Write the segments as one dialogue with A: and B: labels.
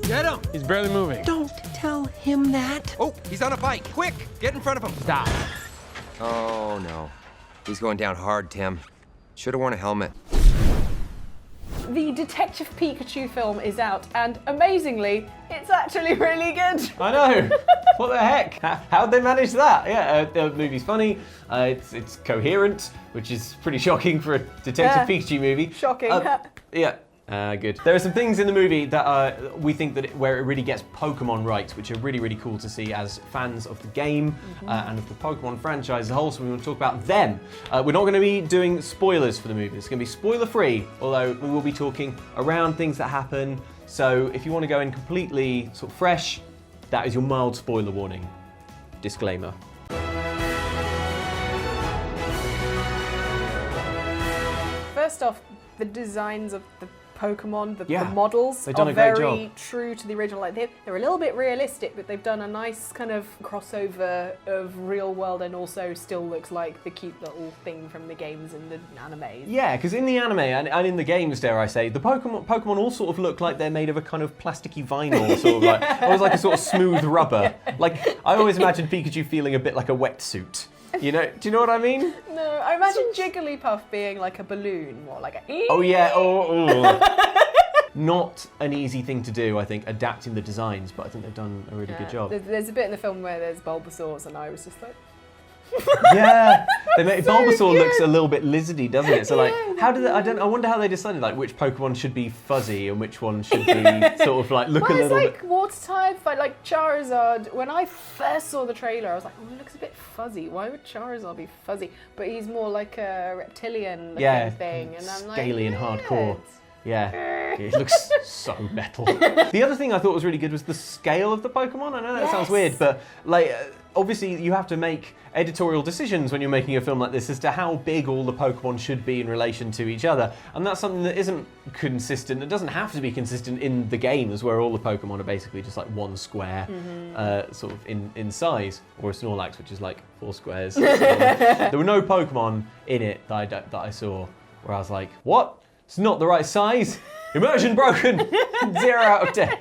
A: Get him!
B: He's barely moving.
C: Don't tell him that.
A: Oh, he's on a bike. Quick, get in front of him.
B: Stop.
A: Oh, no. He's going down hard, Tim. Should have worn a helmet.
D: The Detective Pikachu film is out, and amazingly, it's actually really good.
E: I know. What the heck? How'd they manage that? Yeah, the movie's funny. It's coherent, which is pretty shocking for a Detective Pikachu movie.
D: Shocking.
E: Yeah. Good. There are some things in the movie that we think that where it really gets Pokemon right, which are really, really cool to see as fans of the game and of the Pokemon franchise as a whole, so we want to talk about them. We're not going to be doing spoilers for the movie. It's going to be spoiler-free, although we will be talking around things that happen. So if you want to go in completely sort of fresh, that is your mild spoiler warning. Disclaimer.
D: First off, the designs of the Pokemon, the
E: Yeah,
D: models
E: they've done
D: are
E: a great
D: very
E: job.
D: true to the original. Like they're a little bit realistic, but they've done a nice kind of crossover of real world and also still looks like the cute little thing from the games and the animes.
E: Yeah, because in the anime and in the games, dare I say, the Pokemon all sort of look like they're made of a kind of plasticky vinyl, sort of like, almost like a sort of smooth rubber. Like, I always imagined Pikachu feeling a bit like a wetsuit. You know, do you know what I mean?
D: No, I imagine Jigglypuff being like a balloon, more like a.
E: Oh yeah, oh. Not an easy thing to do, I think, adapting the designs, but I think they've done a really good job.
D: There's a bit in the film where there's Bulbasaurs, and I was just like.
E: Yeah,
D: So
E: Bulbasaur
D: cute.
E: looks a little bit lizardy, doesn't it? So like,
D: Yeah,
E: how did I wonder how they decided like which Pokemon should be fuzzy and which one should be sort of like look
D: Well,
E: a
D: it's
E: little
D: like
E: bit.
D: water type, like Charizard. When I first saw the trailer, I was like, oh, it looks a bit fuzzy. Why would Charizard be fuzzy? But he's more like a reptilian looking thing. And I'm like,
E: scaly and hardcore.
D: "Yes."
E: Yeah, it looks so metal. The other thing I thought was really good was the scale of the Pokemon. I know that sounds
D: Yes.
E: weird, but like obviously you have to make editorial decisions when you're making a film like this as to how big all the Pokemon should be in relation to each other, and that's something that isn't consistent. It doesn't have to be consistent in the games where all the Pokemon are basically just like one square, sort of in size, or a Snorlax, which is like 4 squares. So, there were no Pokemon in it that I saw where I was like, what? It's not the right size. Immersion broken. 0 out of 10.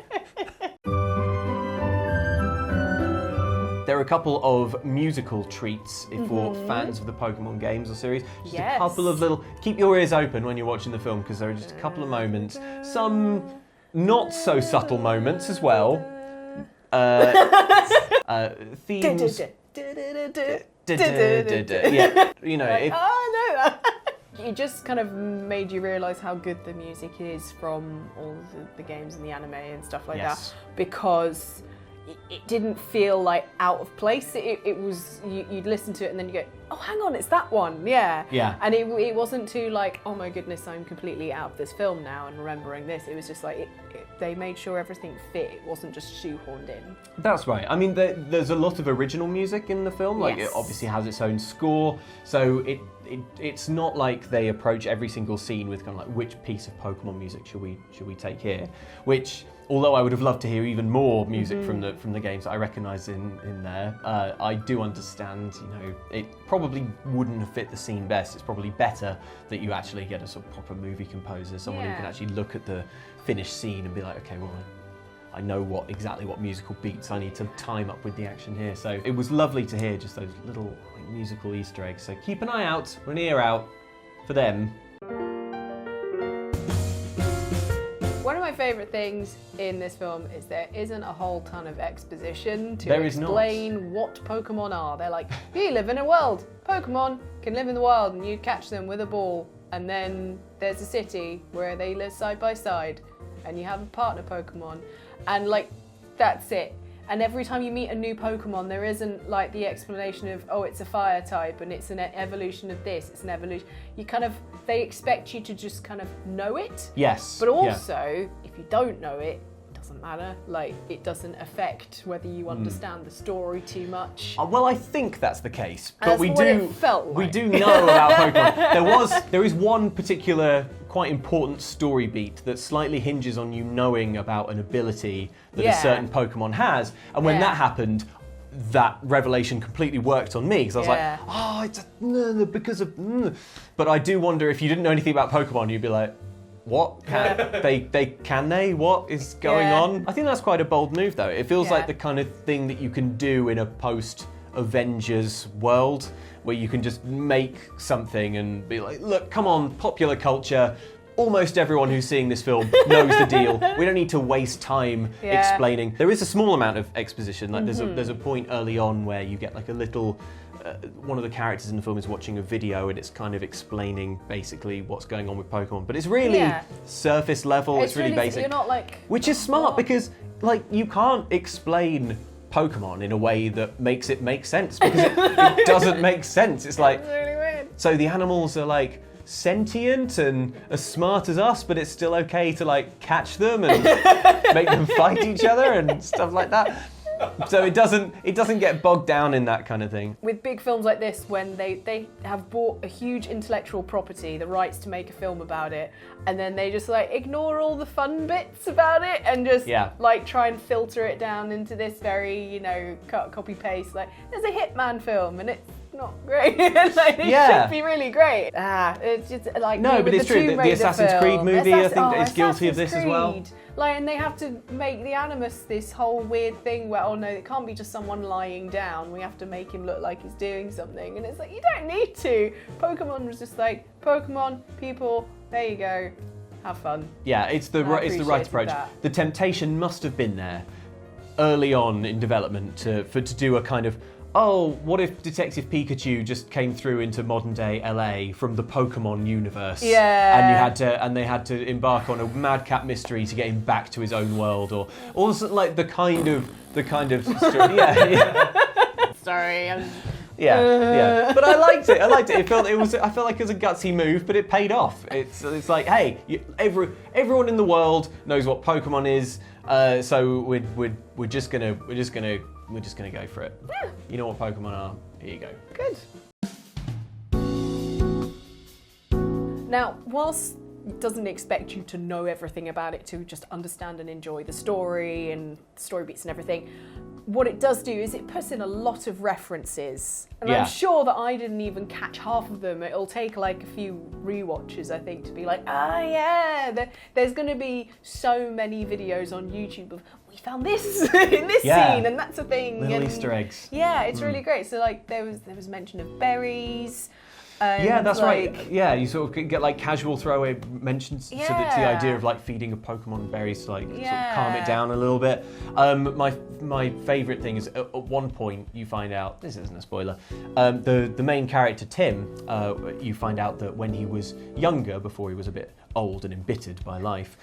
E: There are a couple of musical treats for fans of the Pokemon games or series. Just a couple of little. Keep your ears open when you're watching the film because there are just a couple of moments. Some not so subtle moments as well. Themes. Yeah, you know. If,
D: Oh no! It just kind of made you realise how good the music is from all the games and the anime and stuff like
E: Yes.
D: that, because it didn't feel like out of place. It was, you'd listen to it and then you go, oh hang on, it's that one, yeah.
E: Yeah.
D: And it wasn't too like, oh my goodness, I'm completely out of this film now and remembering this. It was just like, they made sure everything fit. It wasn't just shoehorned in.
E: That's right. I mean, there's a lot of original music in the film. Like,
D: Yes.
E: it obviously has its own score, so it's not like they approach every single scene with kind of like, which piece of Pokemon music should we take here? Which, although I would have loved to hear even more music from the games that I recognise in there, I do understand. You know, it probably wouldn't have fit the scene best. It's probably better that you actually get a sort of proper movie composer, someone who can actually look at the finished scene and be like, okay, well, I know exactly what musical beats I need to time up with the action here. So it was lovely to hear just those little like, musical Easter eggs. So keep an eye out, or an ear out, for them.
D: One of my favourite things in this film is there isn't a whole ton of exposition to
E: There is not.
D: explain what Pokemon are. They're like, you live in a world. Pokemon can live in the wild and you catch them with a ball. And then there's a city where they live side by side and you have a partner Pokemon. And like, that's it. And every time you meet a new Pokemon, there isn't like the explanation of, oh, it's a fire type and it's an evolution of this, it's an evolution. They expect you to just kind of know it.
E: Yes.
D: But
E: yeah.
D: also, if you don't know it, it doesn't matter. Like, it doesn't affect whether you understand the story too much.
E: Well, I think that's the case, but
D: That's
E: we
D: what
E: do
D: it felt
E: we
D: like.
E: do know about Pokemon. There is one particular quite important story beat that slightly hinges on you knowing about an ability that a certain Pokemon has, and when that happened, that revelation completely worked on me because I was like, oh, it's because of. But I do wonder if you didn't know anything about Pokemon, you'd be like, what? Can they? What is going on? I think that's quite a bold move, though. It feels like the kind of thing that you can do in a post-Avengers world, where you can just make something and be like, look, come on, popular culture. Almost everyone who's seeing this film knows the deal. We don't need to waste time explaining. There is a small amount of exposition. Like there's a point early on where you get like a little. One of the characters in the film is watching a video and it's kind of explaining basically what's going on with Pokemon. But it's really surface level. It's really basic.
D: You're not like.
E: Which is smart because like you can't explain Pokemon in a way that makes it make sense because it doesn't make sense. It's like.
D: It's really weird.
E: So the animals are like. Sentient and as smart as us, but it's still okay to like catch them and make them fight each other and stuff like that. So it doesn't get bogged down in that kind of thing.
D: With big films like this, when they have bought a huge intellectual property, the rights to make a film about it, and then they just like ignore all the fun bits about it and just like try and filter it down into this very, cut, copy, paste. Like there's a Hitman film and it's not great. Like, it should be really great. It's just like
E: no, but it's true. The Assassin's Creed movie, I think, is guilty of this as well.
D: Like, and they have to make the Animus this whole weird thing where, oh no, it can't be just someone lying down. We have to make him look like he's doing something. And it's like, you don't need to. Pokemon was just like, Pokemon, people, there you go. Have fun.
E: Yeah, it's the right approach. The temptation must have been there early on in development to do a kind of, oh, what if Detective Pikachu just came through into modern day LA from the Pokemon universe?
D: Yeah.
E: And they had to embark on a madcap mystery to get him back to his own world, or like the kind of story.
D: Sorry.
E: Yeah. But I liked it. I felt like it was a gutsy move, but it paid off. It's like, hey, everyone in the world knows what Pokemon is, so we're just gonna go for it.
D: Yeah.
E: You know what Pokemon are? Here you go.
D: Good. Now, whilst it doesn't expect you to know everything about it, to just understand and enjoy the story and story beats and everything, what it does do is it puts in a lot of references. And I'm sure that I didn't even catch half of them. It'll take like a few rewatches, I think, to be like, there's going to be so many videos on YouTube of, we found this in this scene, and that's a thing.
E: Little Easter eggs.
D: Yeah, it's really great. So like there was mention of berries.
E: Yeah, that's right. Yeah, you sort of get like casual throwaway mentions to the idea of like feeding a Pokemon berries to like sort of calm it down a little bit. My favourite thing is at one point you find out, this isn't a spoiler, the main character Tim, you find out that when he was younger, before he was a bit old and embittered by life,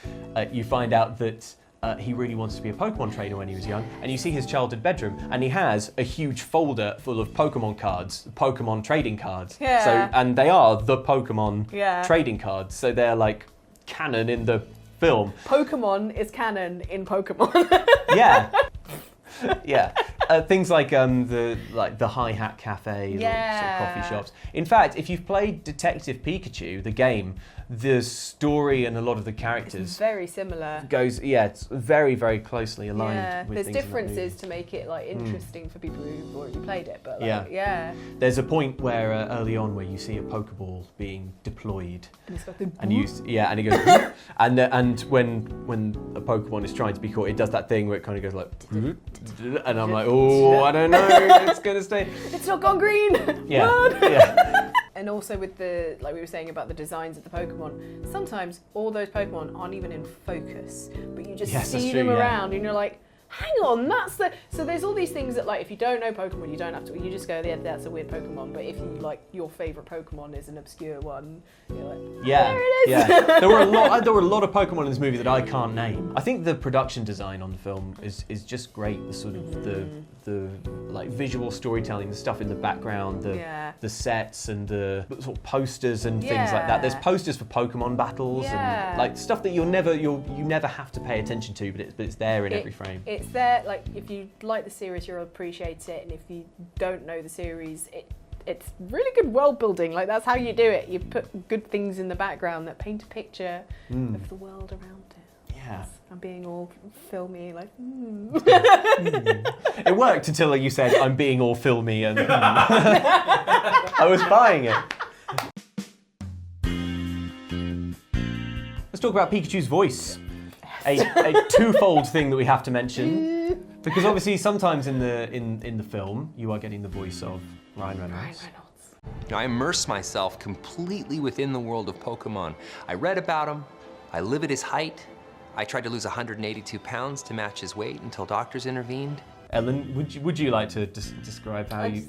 E: you find out that he really wanted to be a Pokemon trainer when he was young, and you see his childhood bedroom, and he has a huge folder full of Pokemon cards, Pokemon trading cards.
D: Yeah.
E: So, and they are the Pokemon trading cards, so they're like canon in the film.
D: Pokemon is canon in Pokemon.
E: Yeah. Things like the Hi Hat Cafe, sort of coffee shops. In fact, if you've played Detective Pikachu, the game, the story and a lot of the characters
D: it's very similar.
E: It's very, very closely aligned with
D: there's
E: things
D: differences to make it like interesting for people who've already played it, but
E: there's a point where early on where you see a Pokeball being deployed,
D: and it's got the
E: and it goes and when a Pokemon is trying to be caught, it does that thing where it kind of goes like, and I'm like, oh, I don't know, it's gonna stay.
D: It's not gone green.
E: Yeah.
D: And also with the, like we were saying about the designs of the Pokemon, sometimes all those Pokemon aren't even in focus, but you just see them around and you're like, hang on, that's the... So there's all these things that, like, if you don't know Pokemon, you don't have to... You just go, yeah, that's a weird Pokemon. But if you, like, your favourite Pokemon is an obscure one, you're like, there it is.
E: Yeah. There were a lot of Pokemon in this movie that I can't name. I think the production design on the film is just great. The sort of the like visual storytelling, the stuff in the background, the sets and the sort of posters and things like that. There's posters for Pokemon battles and like stuff that you never have to pay attention to, but it's there in every frame.
D: It's there, like, if you like the series, you'll appreciate it, and if you don't know the series, it's really good world building. Like, that's how you do it. You put good things in the background that paint a picture of the world around it.
E: Yeah.
D: I'm being all filmy, like,
E: It worked until you said, I'm being all filmy, and I was buying it. Let's talk about Pikachu's voice. A twofold thing that we have to mention, because obviously sometimes in the film you are getting the voice of Ryan Reynolds.
A: I immerse myself completely within the world of Pokemon. I read about him. I live at his height. I tried to lose 182 pounds to match his weight until doctors intervened.
E: Ellen, would you like to describe how you...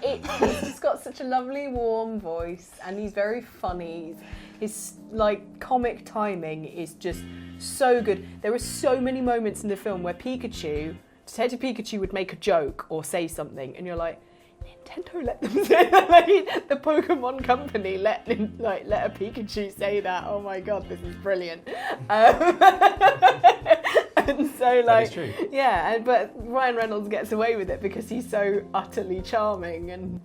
D: He's just got such a lovely, warm voice, and he's very funny. His like comic timing is just so good. There are so many moments in the film where Detective Pikachu would make a joke or say something, and you're like, Nintendo let them say that. Like, the Pokemon company let a Pikachu say that. Oh my god, this is brilliant. And so, like,
E: that is true.
D: yeah, but Ryan Reynolds gets away with it because he's so utterly charming, and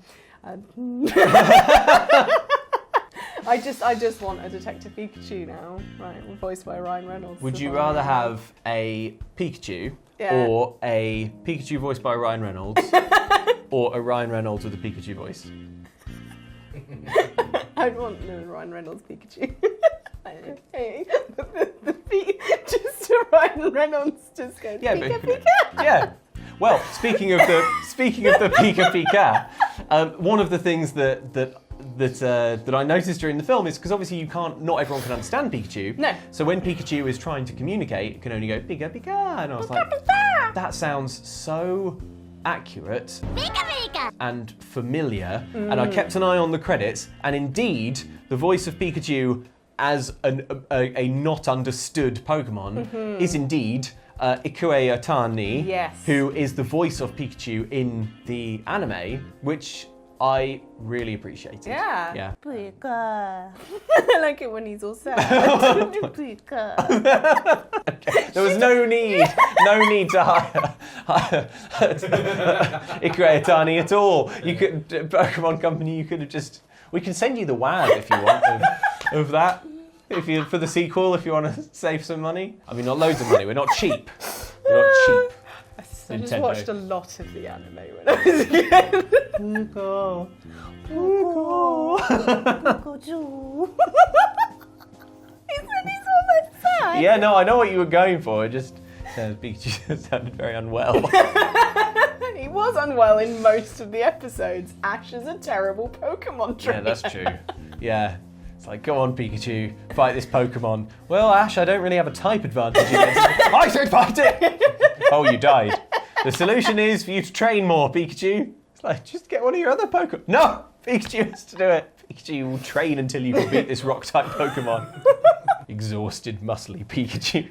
D: I just want a Detective Pikachu now, right? Voiced by Ryan Reynolds.
E: Would you rather have a Pikachu or a Pikachu voiced by Ryan Reynolds, or a Ryan Reynolds with a Pikachu voice?
D: I'd want the Ryan Reynolds Pikachu. Okay. Just Ryan Reynolds just goes Pika Pika.
E: Yeah. Well, speaking of the Pika Pika, one of the things that I noticed during the film is because obviously not everyone can understand Pikachu.
D: No.
E: So when Pikachu is trying to communicate, it can only go Pika Pika, and I was like, that sounds so accurate and familiar. And I kept an eye on the credits, and indeed, the voice of Pikachu as a not understood Pokemon is indeed Ikue Atani,
D: yes,
E: who is the voice of Pikachu in the anime, which I really appreciated.
D: Yeah.
E: Yeah.
D: Pika. I like it when he's all sad. Pika.
E: Okay. There was no need to hire Ikue Atani at all. You could, Pokemon Company, you could have just, we can send you the WAD if you want of that. For the sequel, if you want to save some money. I mean, not loads of money, we're not cheap. We're not cheap.
D: I just
E: Nintendo.
D: watched a lot of the anime when I was a kid.
E: Pikachu.
D: He's almost sad.
E: Yeah, no, I know what you were going for. It just Pikachu sounded very unwell.
D: He was unwell in most of the episodes. Ash is a terrible Pokemon trainer.
E: Yeah, that's true. Yeah. It's like, go on, Pikachu, fight this Pokemon. Well, Ash, I don't really have a type advantage in it. I said fight it! Oh, you died. The solution is for you to train more, Pikachu. It's like, just get one of your other Pokemon. No! Pikachu has to do it. Pikachu will train until you can beat this rock-type Pokemon. Exhausted, muscly Pikachu.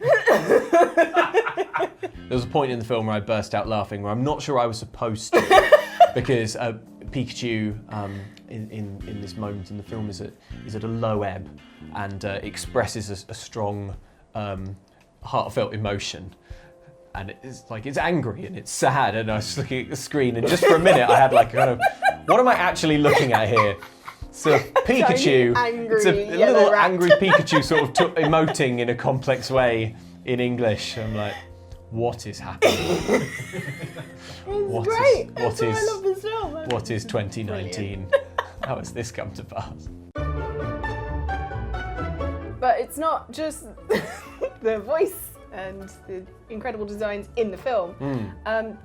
E: There was a point in the film where I burst out laughing where I'm not sure I was supposed to, because Pikachu in this moment in the film is at a low ebb and expresses a strong, heartfelt emotion. And it's angry and it's sad, and I was looking at the screen, and just for a minute I had like kind of, what am I actually looking at here? So Pikachu, it's a little angry Pikachu sort of emoting in a complex way in English. I'm like, what is happening?
D: It's great.
E: What
D: I love this film.
E: What is 2019? How has this come to pass?
D: But it's not just the voice and the incredible designs in the film.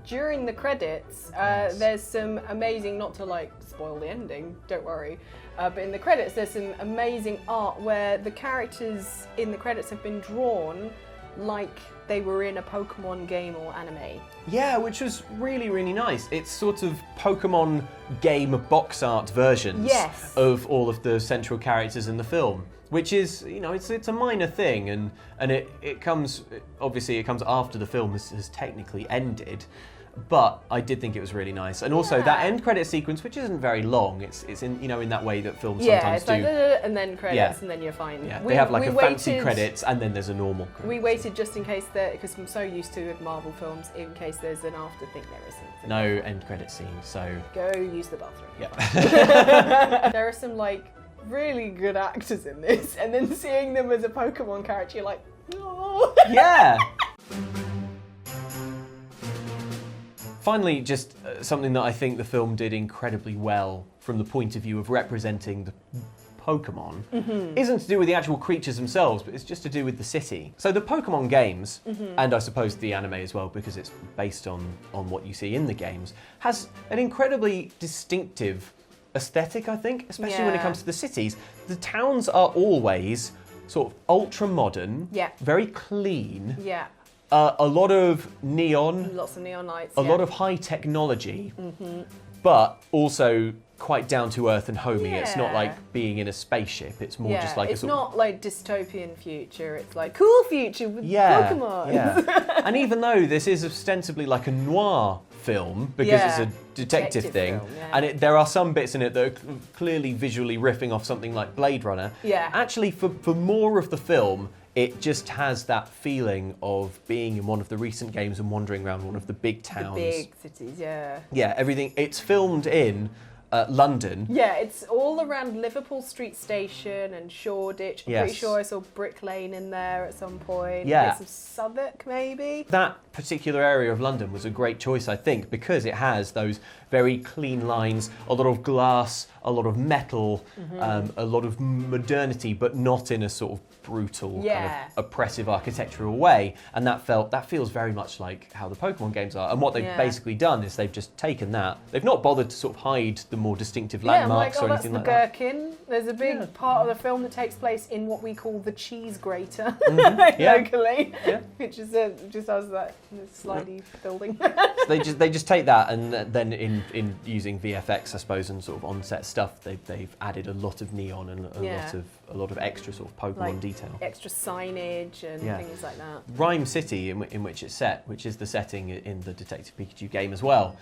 D: During the credits, there's some amazing, not to like spoil the ending, don't worry, but in the credits there's some amazing art where the characters in the credits have been drawn like they were in a Pokemon game or anime.
E: Yeah, which was really, really nice. It's sort of Pokemon game box art versions of all of the central characters in the film, which is, you know, it's a minor thing, and it comes, obviously it comes after the film has technically ended, but I did think it was really nice. And also that end credit sequence, which isn't very long, it's in, you know, in that way that films sometimes do.
D: Yeah, it's like, and then credits, and then you're fine.
E: Yeah, they have like a fancy credits, and then there's a normal credits.
D: We waited just in case because I'm so used to Marvel films, in case there's an after thing, there isn't.
E: No end credit scene, so...
D: Go use the bathroom.
E: Yeah.
D: There are some, like, really good actors in this, and then seeing them as a Pokemon character, you're like, no.
E: Yeah. Finally, just something that I think the film did incredibly well from the point of view of representing the Pokémon isn't to do with the actual creatures themselves, but it's just to do with the city. So the Pokémon games, and I suppose the anime as well, because it's based on what you see in the games, has an incredibly distinctive aesthetic, I think, especially when it comes to the cities. The towns are always sort of ultra modern, very clean.
D: Yeah.
E: A lot of neon.
D: Lots of neon lights.
E: A lot of high technology, but also quite down to earth and homey. It's not like being in a spaceship. It's more just like
D: it's not like dystopian future. It's like cool future with Pokemon.
E: Yeah. And even though this is ostensibly like a noir film because it's a detective thing,
D: film,
E: and there are some bits in it that are clearly visually riffing off something like Blade Runner.
D: Yeah.
E: Actually, for more of the film, it just has that feeling of being in one of the recent games and wandering around one of the big towns.
D: The big cities, yeah.
E: Yeah, everything. It's filmed in London.
D: Yeah, it's all around Liverpool Street Station and Shoreditch. I'm pretty sure I saw Brick Lane in there at some point.
E: Yeah.
D: Bits of Southwark, maybe.
E: That particular area of London was a great choice, I think, because it has those very clean lines, a lot of glass, a lot of metal, a lot of modernity, but not in a sort of brutal, kind of oppressive architectural way. And that feels very much like how the Pokemon games are. And what they've basically done is they've just taken that. They've not bothered to sort of hide the more distinctive landmarks or anything like that.
D: That's the Gherkin. There's a big part of the film that takes place in what we call the cheese grater locally, which is just has that slidey building.
E: So they just take that, and then in using VFX, I suppose, and sort of on-set stuff, they've added a lot of neon and a lot of extra sort of Pokemon detail,
D: extra signage and things like that.
E: Rime City, in which it's set, which is the setting in the Detective Pikachu game as well.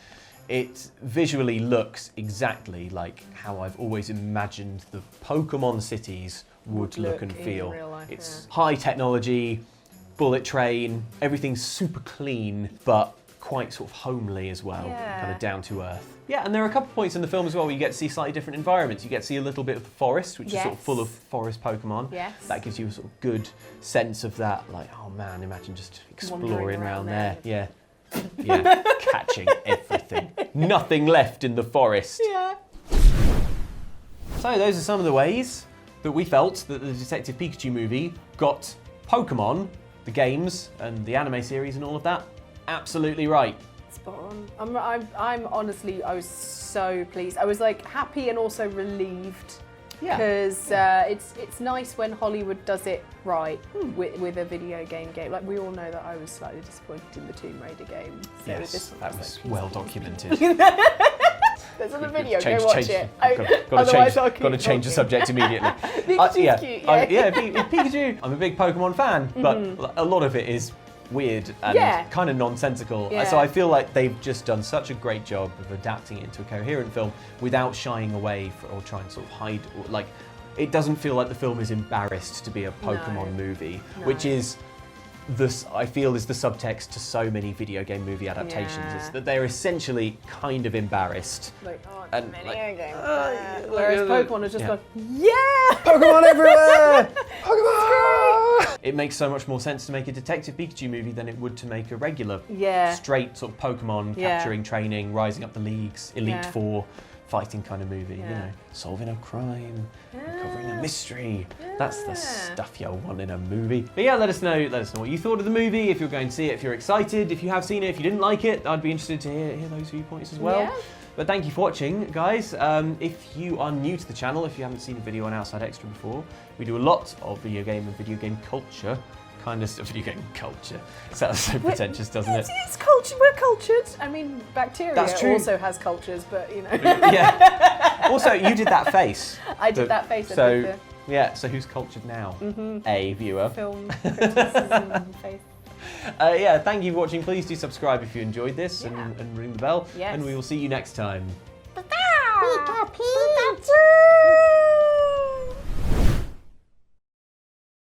E: It visually looks exactly like how I've always imagined the Pokemon cities would look and feel.
D: Real life,
E: it's high technology, bullet train, everything's super clean, but quite sort of homely as well, kind of down to earth. Yeah, and there are a couple of points in the film as well where you get to see slightly different environments. You get to see a little bit of the forest, which is sort of full of forest Pokemon.
D: Yes.
E: That gives you a sort of good sense of that, like, oh man, imagine just exploring around there. Yeah. Yeah, catching everything. Nothing left in the forest.
D: Yeah.
E: So those are some of the ways that we felt that the Detective Pikachu movie got Pokemon, the games, and the anime series and all of that absolutely right.
D: Spot on. I'm honestly, I was so pleased. I was like happy and also relieved.
E: Yeah.
D: Because it's nice when Hollywood does it right with a video game. Like, we all know that I was slightly disappointed in the Tomb Raider game. So
E: yes, that was well documented.
D: There's on the video, go watch it.
E: Got to change the subject immediately.
D: Pikachu's cute,
E: Pikachu. I'm a big Pokemon fan, but a lot of it is weird and kind of nonsensical. So I feel like they've just done such a great job of adapting it into a coherent film without shying away or trying to sort of hide. Like, it doesn't feel like the film is embarrassed to be a Pokemon movie, which is I feel is the subtext to so many video game movie adaptations. Is that they're essentially kind of embarrassed.
D: Like, oh, it's
E: and
D: a video
E: like,
D: game. Whereas Pokemon is just like,
E: Pokemon everywhere! Pokemon! It makes so much more sense to make a Detective Pikachu movie than it would to make a regular, straight sort of Pokemon capturing, training, rising up the leagues, Elite Four fighting kind of movie. You know, solving a crime, uncovering a mystery. That's the stuff you want in a movie. But yeah, let us know what you thought of the movie. If you're going to see it, if you're excited, if you have seen it, if you didn't like it, I'd be interested to hear those viewpoints as well. But thank you for watching, guys. If you are new to the channel, if you haven't seen a video on Outside Extra before, we do a lot of video game and video game culture. Kind of video game culture. Sounds so pretentious, doesn't it?
D: It's culture. We're cultured. I mean, bacteria also has cultures, but you know.
E: Yeah. Also, you did that face.
D: I did that face.
E: So so who's cultured now? A viewer.
D: Film criticism face.
E: Thank you for watching. Please do subscribe if you enjoyed this and ring the bell. And we will see you next time.
D: Pikachu!